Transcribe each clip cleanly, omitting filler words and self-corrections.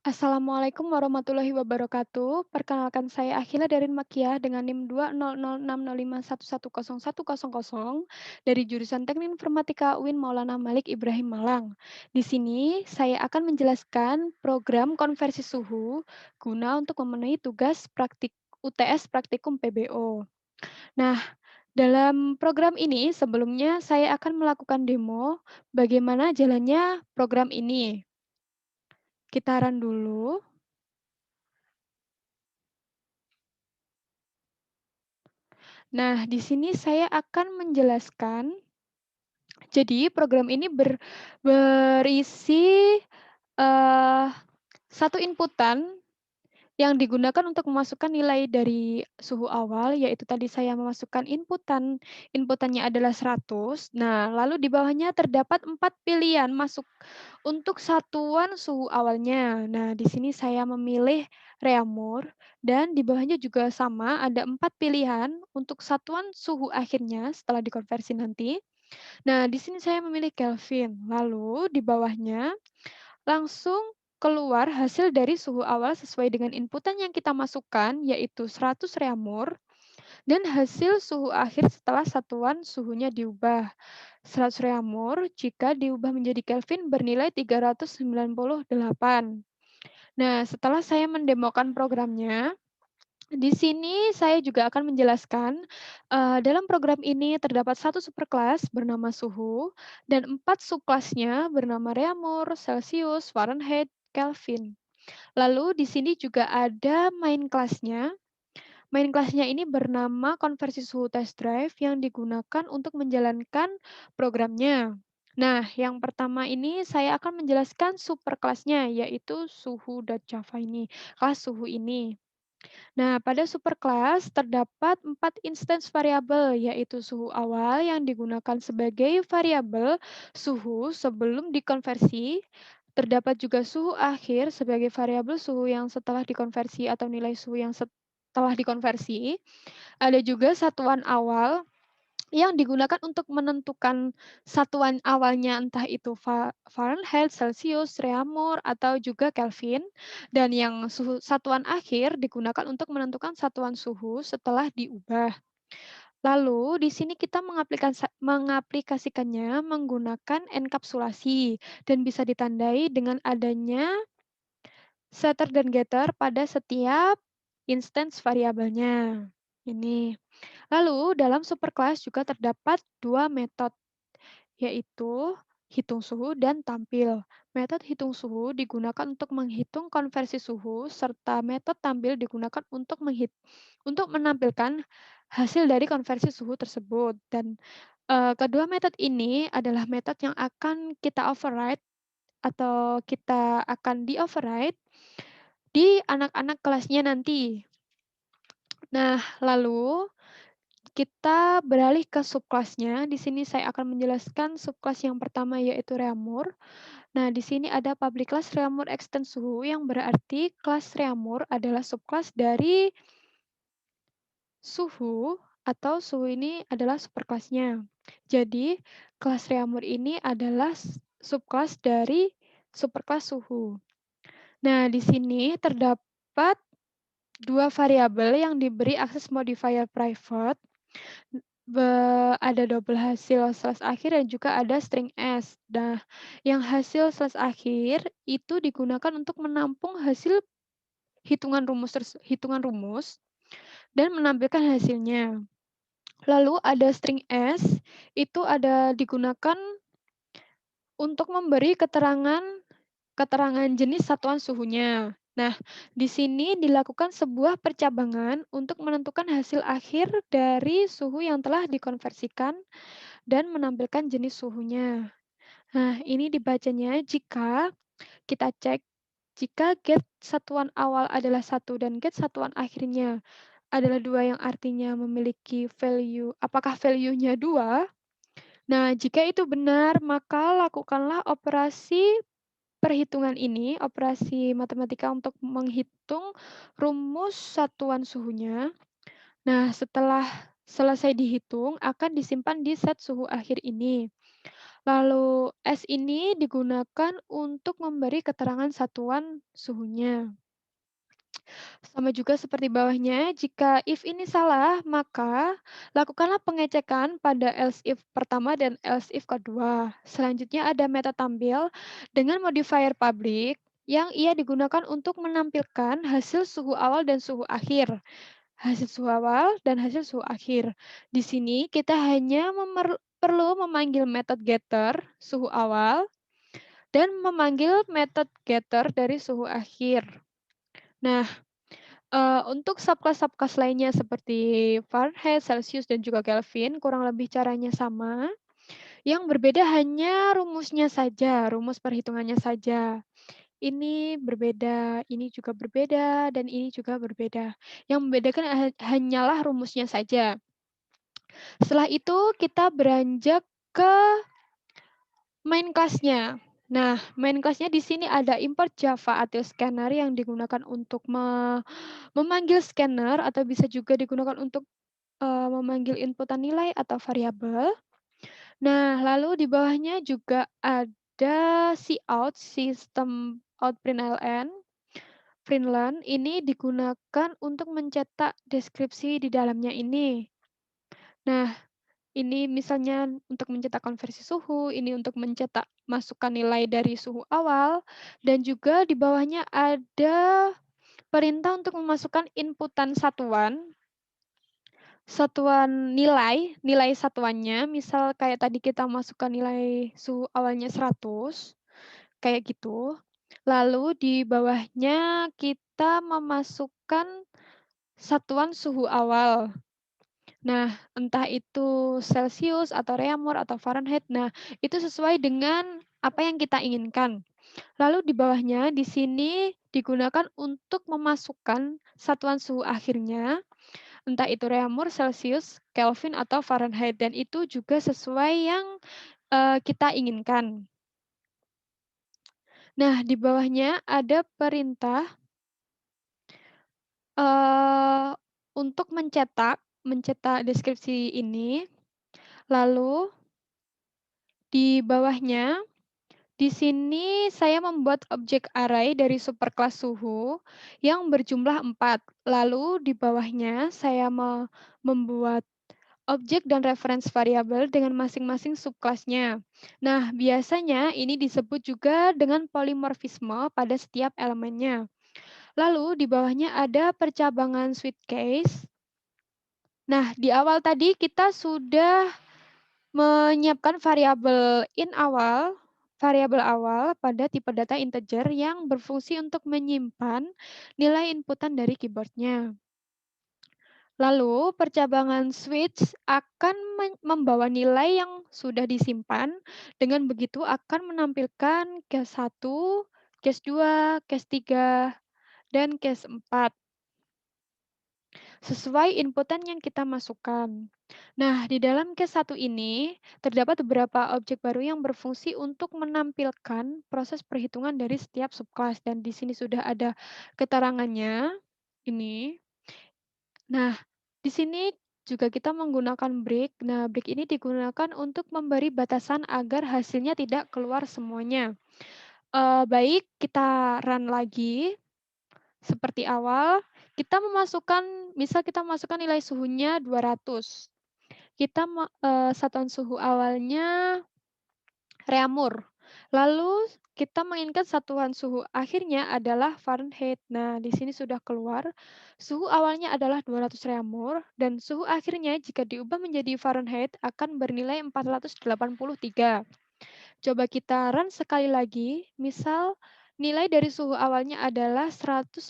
Assalamualaikum warahmatullahi wabarakatuh. Perkenalkan saya Akhila dari Makiah dengan NIM 2006051110010 dari jurusan Teknik Informatika UIN Maulana Malik Ibrahim Malang. Di sini saya akan menjelaskan program konversi suhu guna untuk memenuhi tugas praktik UTS Praktikum PBO. Nah, dalam program ini sebelumnya saya akan melakukan demo bagaimana jalannya program ini. Kita run dulu. Nah, di sini saya akan menjelaskan, jadi program ini berisi eh, satu inputan yang digunakan untuk memasukkan nilai dari suhu awal, yaitu tadi saya memasukkan inputannya adalah 100. Nah, lalu di bawahnya terdapat 4 pilihan masuk untuk satuan suhu awalnya. Nah, di sini saya memilih Reaumur, dan di bawahnya juga sama, ada 4 pilihan untuk satuan suhu akhirnya setelah dikonversi nanti. Nah, di sini saya memilih Kelvin. Lalu di bawahnya langsung keluar hasil dari suhu awal sesuai dengan inputan yang kita masukkan, yaitu 100 Reaumur, dan hasil suhu akhir setelah satuan suhunya diubah. 100 Reaumur jika diubah menjadi Kelvin bernilai 398. Nah, setelah saya mendemokan programnya, di sini saya juga akan menjelaskan, dalam program ini terdapat satu superkelas bernama suhu dan 4 subkelasnya bernama Reaumur, Celcius, Fahrenheit, Kelvin. Lalu di sini juga ada main kelasnya. Main kelasnya ini bernama konversi suhu test drive yang digunakan untuk menjalankan programnya. Nah, yang pertama ini saya akan menjelaskan superkelasnya, yaitu suhu.java ini, kelas suhu ini. Nah, pada superkelas terdapat 4 instance variabel, yaitu suhu awal yang digunakan sebagai variabel suhu sebelum dikonversi. Terdapat juga suhu akhir sebagai variabel suhu yang setelah dikonversi atau nilai suhu yang setelah dikonversi. Ada juga satuan awal yang digunakan untuk menentukan satuan awalnya, entah itu Fahrenheit, Celcius, Reaumur, atau juga Kelvin. Dan yang satuan akhir digunakan untuk menentukan satuan suhu setelah diubah. Lalu di sini kita mengaplikasikannya menggunakan enkapsulasi dan bisa ditandai dengan adanya setter dan getter pada setiap instance variabelnya. Ini. Lalu dalam superclass juga terdapat dua metode, yaitu hitung suhu dan tampil. Metode hitung suhu digunakan untuk menghitung konversi suhu, serta metode tampil digunakan untuk menampilkan hasil dari konversi suhu tersebut. Dan kedua metode ini adalah metode yang akan kita override atau kita akan di-override di anak-anak kelasnya nanti. Nah, lalu kita beralih ke subkelasnya. Di sini saya akan menjelaskan subkelas yang pertama, yaitu Reaumur. Nah, di sini ada public class Reaumur extend suhu, yang berarti kelas Reaumur adalah subkelas dari suhu, atau suhu ini adalah superkelasnya. Jadi, kelas Reaumur ini adalah subkelas dari superkelas suhu. Nah, di sini terdapat dua variabel yang diberi akses modifier private. Ada double hasil slash akhir dan juga ada string s. Nah, yang hasil slash akhir itu digunakan untuk menampung hasil hitungan rumus dan menampilkan hasilnya. Lalu ada string s, itu digunakan untuk memberi keterangan jenis satuan suhunya. Nah, di sini dilakukan sebuah percabangan untuk menentukan hasil akhir dari suhu yang telah dikonversikan dan menampilkan jenis suhunya. Nah, ini dibacanya jika kita cek jika get satuan awal adalah 1 dan get satuan akhirnya adalah 2, yang artinya memiliki value, apakah value-nya 2? Nah, jika itu benar, maka lakukanlah operasi perhitungan ini, operasi matematika untuk menghitung rumus satuan suhunya. Nah, setelah selesai dihitung, akan disimpan di set suhu akhir ini. Lalu S ini digunakan untuk memberi keterangan satuan suhunya. Sama juga seperti bawahnya, jika if ini salah, maka lakukanlah pengecekan pada else if pertama dan else if kedua. Selanjutnya ada meta tampil dengan modifier public yang ia digunakan untuk menampilkan hasil suhu awal dan suhu akhir. Hasil suhu awal dan hasil suhu akhir. Di sini kita hanya perlu memanggil method getter suhu awal dan memanggil method getter dari suhu akhir. Nah, untuk subclass-subclass lainnya seperti Fahrenheit, Celsius, dan juga Kelvin, kurang lebih caranya sama. Yang berbeda hanya rumusnya saja, rumus perhitungannya saja. Ini berbeda, ini juga berbeda, dan ini juga berbeda. Yang membedakan hanyalah rumusnya saja. Setelah itu kita beranjak ke main class-nya. Nah, main class-nya di sini ada import Java atau scanner yang digunakan untuk memanggil scanner atau bisa juga digunakan untuk memanggil inputan nilai atau variabel. Nah, lalu di bawahnya juga ada cout, sistem out println. Println ini digunakan untuk mencetak deskripsi di dalamnya ini. Nah, ini misalnya untuk mencetak konversi suhu, ini untuk mencetak masukkan nilai dari suhu awal, dan juga di bawahnya ada perintah untuk memasukkan inputan satuan nilai, nilai satuannya, misal kayak tadi kita masukkan nilai suhu awalnya 100, kayak gitu. Lalu di bawahnya kita memasukkan satuan suhu awal. Nah, entah itu Celsius atau Reaumur atau Fahrenheit. Nah, itu sesuai dengan apa yang kita inginkan. Lalu di bawahnya di sini digunakan untuk memasukkan satuan suhu akhirnya, entah itu Reaumur, Celsius, Kelvin, atau Fahrenheit, dan itu juga sesuai yang kita inginkan. Nah, di bawahnya ada perintah untuk mencetak deskripsi ini. Lalu di bawahnya, di sini saya membuat objek array dari superclass suhu yang berjumlah 4. Lalu di bawahnya saya membuat objek dan reference variabel dengan masing-masing subclass-nya. Nah, biasanya ini disebut juga dengan polymorphisme pada setiap elemennya. Lalu di bawahnya ada percabangan switch case. Nah, di awal tadi kita sudah menyiapkan variabel awal pada tipe data integer yang berfungsi untuk menyimpan nilai inputan dari keyboard-nya. Lalu, percabangan switch akan membawa nilai yang sudah disimpan, dengan begitu akan menampilkan case 1, case 2, case 3, dan case 4, sesuai inputan yang kita masukkan. Nah, di dalam case 1 ini, terdapat beberapa objek baru yang berfungsi untuk menampilkan proses perhitungan dari setiap subclass, dan di sini sudah ada keterangannya, ini. Nah, di sini juga kita menggunakan break. Nah, break ini digunakan untuk memberi batasan agar hasilnya tidak keluar semuanya. Baik, kita run lagi. Seperti awal, misal kita masukkan nilai suhunya 200. Satuan suhu awalnya Reaumur. Lalu kita menginginkan satuan suhu akhirnya adalah Fahrenheit. Nah, di sini sudah keluar. Suhu awalnya adalah 200 Reaumur dan suhu akhirnya jika diubah menjadi Fahrenheit akan bernilai 483. Coba kita run sekali lagi. Misal nilai dari suhu awalnya adalah 150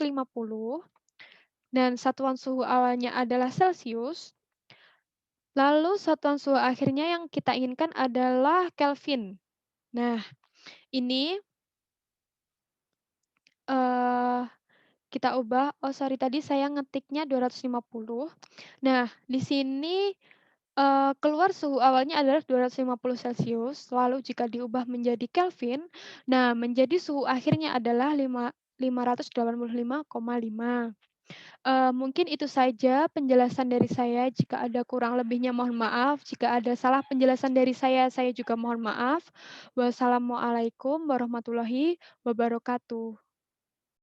dan satuan suhu awalnya adalah Celsius. Lalu satuan suhu akhirnya yang kita inginkan adalah Kelvin. Nah, ini kita ubah. Oh, sorry, tadi saya ngetiknya 250. Nah, di sini keluar suhu awalnya adalah 250 Celsius, lalu jika diubah menjadi Kelvin, nah menjadi suhu akhirnya adalah 585,5. Mungkin itu saja penjelasan dari saya, jika ada kurang lebihnya mohon maaf, jika ada salah penjelasan dari saya juga mohon maaf. Wassalamualaikum warahmatullahi wabarakatuh.